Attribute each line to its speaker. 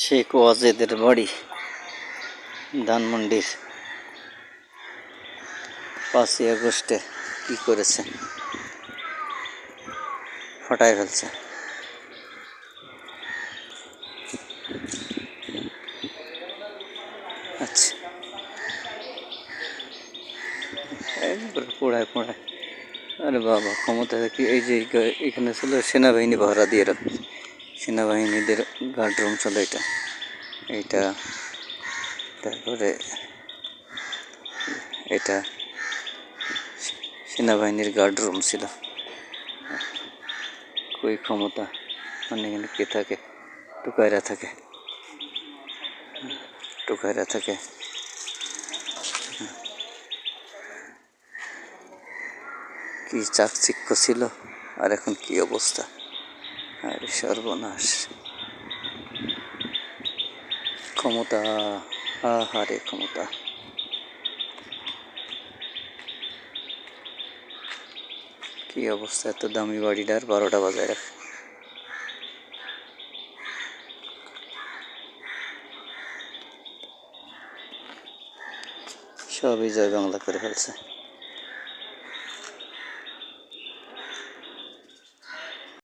Speaker 1: শেখ ওয়াজেদের বাড়ি ধানমন্ডির 5ই আগস্টে কি করেছে, ফাটায় ফেলছে। আচ্ছা, একবার পোড়ায় পোড়ায়। আরে বাবা, ক্ষমতা কি! এই যে এখানে ছিল সেনাবাহিনী পাহারা দিয়ে রাখে, সেনাবাহিনীদের গার্ড রুম ছিল এটা এইটা। তারপরে এটা সেনাবাহিনীর গার্ড রুম ছিল। কই ক্ষমতা, মানে এখানে কে থাকে? টুকাইরা থাকে, টুকাইরা থাকে। কি চাকচিক্য ছিল, আর এখন কি অবস্থা! আরে সর্বনাশ! ক্ষমতা, আহারে ক্ষমতা! কি অবস্থা! এত দামি বাড়িটার 12টা বাজায় রাখে। সবই জয় বাংলা করে ফেলছে।